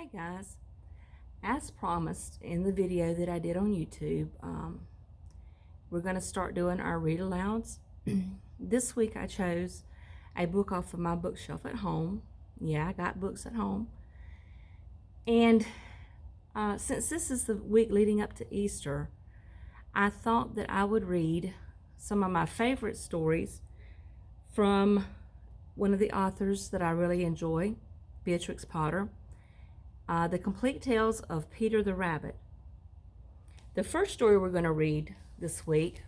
Hey guys, as promised in the video that I did on YouTube, we're going to start doing our read alouds. This week I chose a book off of my bookshelf at home. Yeah, I got books at home. And since this is the week leading up to Easter, I thought that I would read some of my favorite stories from one of the authors that I really enjoy, Beatrix Potter. The Complete Tales of Peter the Rabbit. The first story we're going to read this week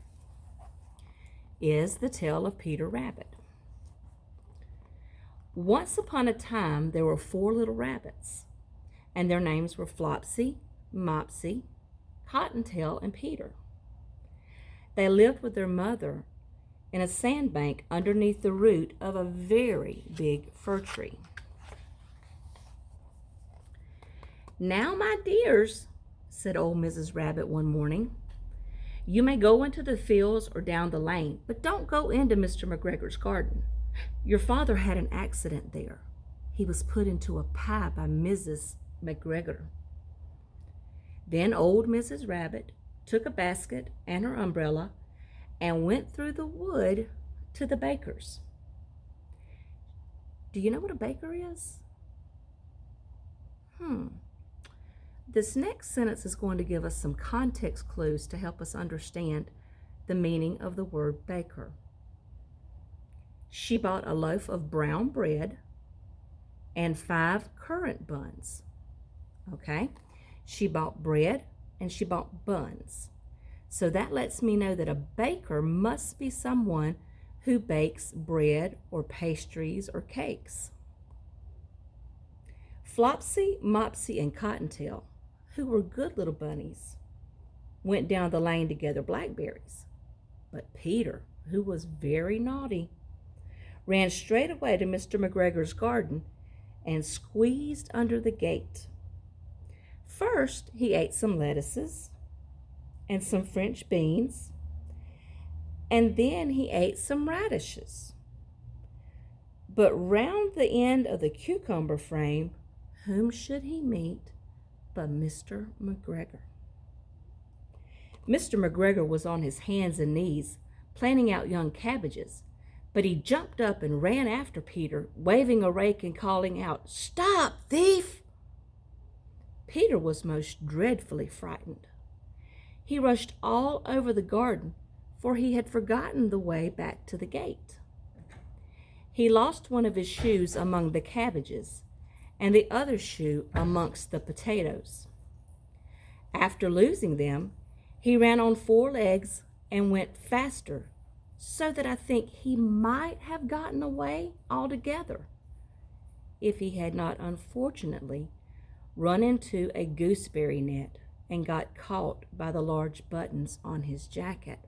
is The Tale of Peter Rabbit. Once upon a time, there were 4 little rabbits, and their names were Flopsy, Mopsy, Cottontail, and Peter. They lived with their mother in a sandbank underneath the root of a very big fir tree. "Now, my dears," said old Mrs. Rabbit one morning, "you may go into the fields or down the lane, but don't go into Mr. McGregor's garden. Your father had an accident there. He was put into a pie by Mrs. McGregor." Then old Mrs. Rabbit took a basket and her umbrella and went through the wood to the baker's. Do you know what a baker is? This next sentence is going to give us some context clues to help us understand the meaning of the word baker. She bought a loaf of brown bread and 5 currant buns. Okay? She bought bread and she bought buns. So that lets me know that a baker must be someone who bakes bread or pastries or cakes. Flopsy, Mopsy, and Cottontail, who were good little bunnies, went down the lane to gather blackberries. But Peter, who was very naughty, ran straight away to Mr. McGregor's garden and squeezed under the gate. First, he ate some lettuces and some French beans, and then he ate some radishes. But round the end of the cucumber frame, whom should he meet but Mr. McGregor? Mr. McGregor was on his hands and knees planting out young cabbages, but he jumped up and ran after Peter, waving a rake and calling out, "Stop, thief!" Peter was most dreadfully frightened. He rushed all over the garden, for he had forgotten the way back to the gate. He lost one of his shoes among the cabbages, and the other shoe amongst the potatoes. After losing them, he ran on 4 legs and went faster, so that I think he might have gotten away altogether if he had not unfortunately run into a gooseberry net and got caught by the large buttons on his jacket.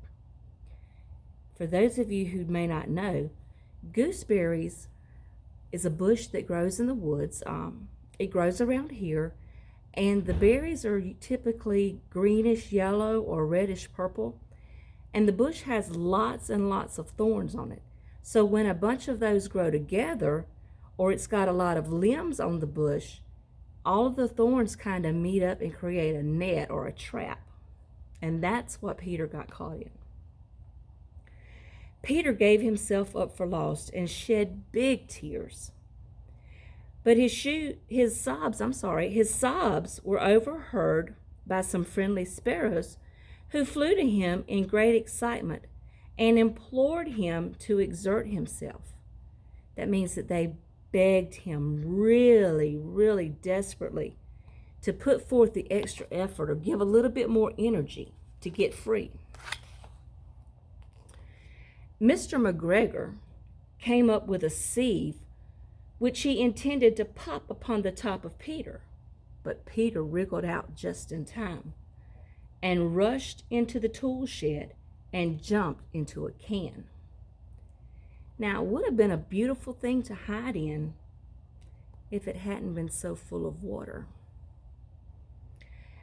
For those of you who may not know, gooseberries is a bush that grows in the woods. It grows around here, and the berries are typically greenish yellow or reddish purple, and the bush has lots and lots of thorns on it. So when a bunch of those grow together, or it's got a lot of limbs on the bush, all of the thorns kind of meet up and create a net or a trap, and that's what Peter got caught in. Peter gave himself up for lost and shed big tears. But his sobs were overheard by some friendly sparrows who flew to him in great excitement and implored him to exert himself. That means that they begged him really, really desperately to put forth the extra effort or give a little bit more energy to get free. Mr. McGregor came up with a sieve which he intended to pop upon the top of Peter, but Peter wriggled out just in time and rushed into the tool shed and jumped into a can. Now, it would have been a beautiful thing to hide in if it hadn't been so full of water.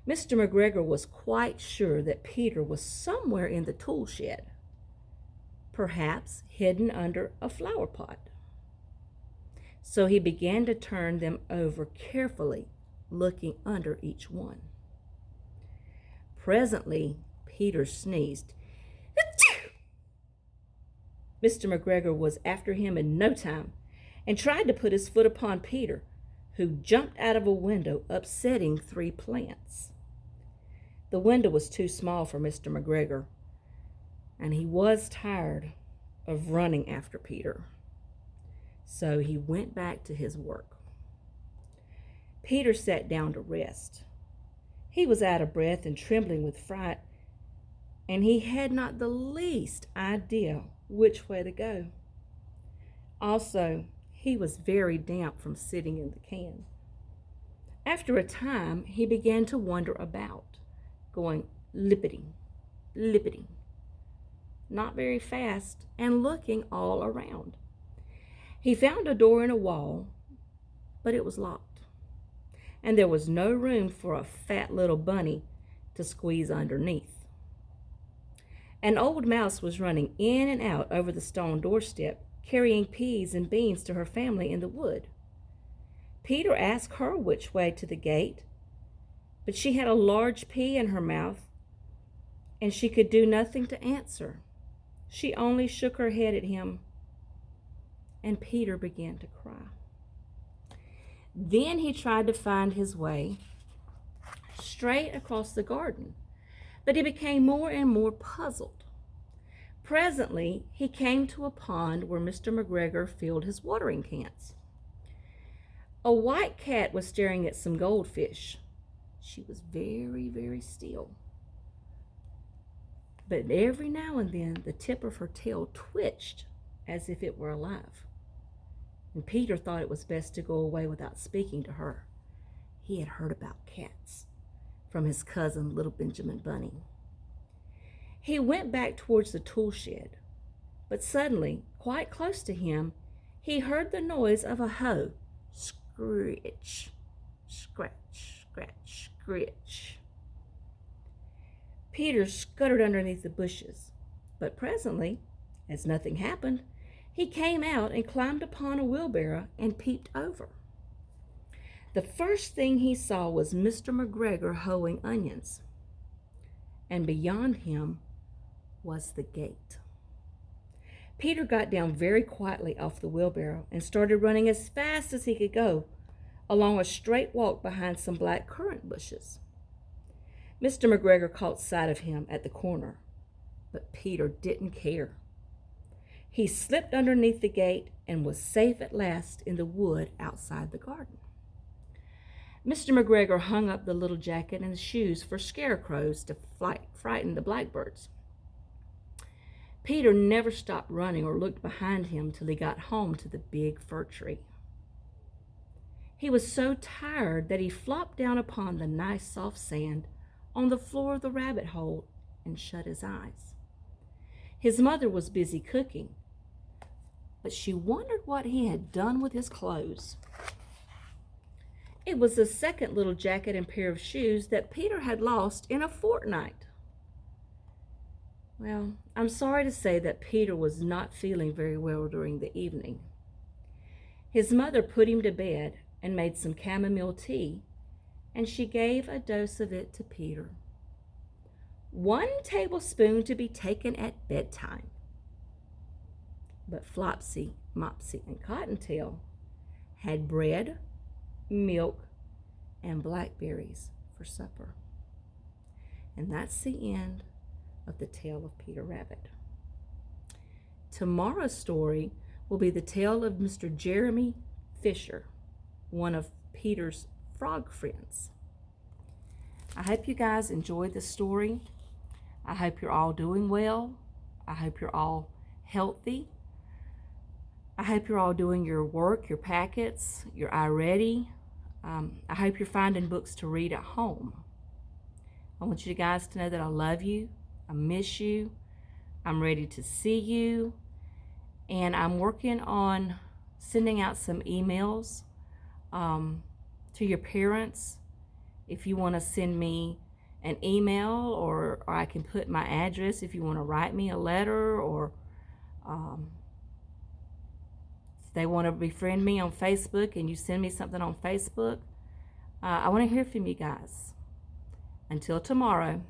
Mr. McGregor was quite sure that Peter was somewhere in the tool shed, perhaps hidden under a flower pot. So he began to turn them over carefully, looking under each one. Presently, Peter sneezed. Mr. McGregor was after him in no time and tried to put his foot upon Peter, who jumped out of a window, upsetting 3 plants. The window was too small for Mr. McGregor, and he was tired of running after Peter. So he went back to his work. Peter sat down to rest. He was out of breath and trembling with fright, and he had not the least idea which way to go. Also, he was very damp from sitting in the can. After a time, he began to wander about, going lippity, lippity, not very fast, and looking all around. He found a door in a wall, but it was locked, and there was no room for a fat little bunny to squeeze underneath. An old mouse was running in and out over the stone doorstep, carrying peas and beans to her family in the wood. Peter asked her which way to the gate, but she had a large pea in her mouth, and she could do nothing to answer. She only shook her head at him, and Peter began to cry. Then he tried to find his way straight across the garden, but he became more and more puzzled. Presently, he came to a pond where Mr. McGregor filled his watering cans. A white cat was staring at some goldfish. She was very, very still. But every now and then, the tip of her tail twitched as if it were alive. And Peter thought it was best to go away without speaking to her. He had heard about cats from his cousin, little Benjamin Bunny. He went back towards the tool shed, but suddenly, quite close to him, he heard the noise of a hoe. Scritch, scratch, scratch, scritch. Peter scuttered underneath the bushes, but presently, as nothing happened, he came out and climbed upon a wheelbarrow and peeped over. The first thing he saw was Mr. McGregor hoeing onions, and beyond him was the gate. Peter got down very quietly off the wheelbarrow and started running as fast as he could go along a straight walk behind some black currant bushes. Mr. McGregor caught sight of him at the corner, but Peter didn't care. He slipped underneath the gate and was safe at last in the wood outside the garden. Mr. McGregor hung up the little jacket and the shoes for scarecrows to frighten the blackbirds. Peter never stopped running or looked behind him till he got home to the big fir tree. He was so tired that he flopped down upon the nice soft sand on the floor of the rabbit hole and shut his eyes. His mother was busy cooking, but she wondered what he had done with his clothes. It was the second little jacket and pair of shoes that Peter had lost in a fortnight. Well, I'm sorry to say that Peter was not feeling very well during the evening. His mother put him to bed and made some chamomile tea, and she gave a dose of it to Peter. 1 tablespoon to be taken at bedtime. But Flopsy, Mopsy, and Cottontail had bread, milk, and blackberries for supper. And that's the end of the tale of Peter Rabbit. Tomorrow's story will be the tale of Mr. Jeremy Fisher, one of Peter's frog friends. I hope you guys enjoyed the story. I hope you're all doing well. I hope you're all healthy. I hope you're all doing your work, your packets, your iReady. I hope you're finding books to read at home. I want you guys to know that I love you. I miss you. I'm ready to see you. And I'm working on sending out some emails to your parents. If you want to send me an email, or I can put my address if you want to write me a letter, or if they want to befriend me on Facebook and you send me something on Facebook, I want to hear from you guys. Until tomorrow.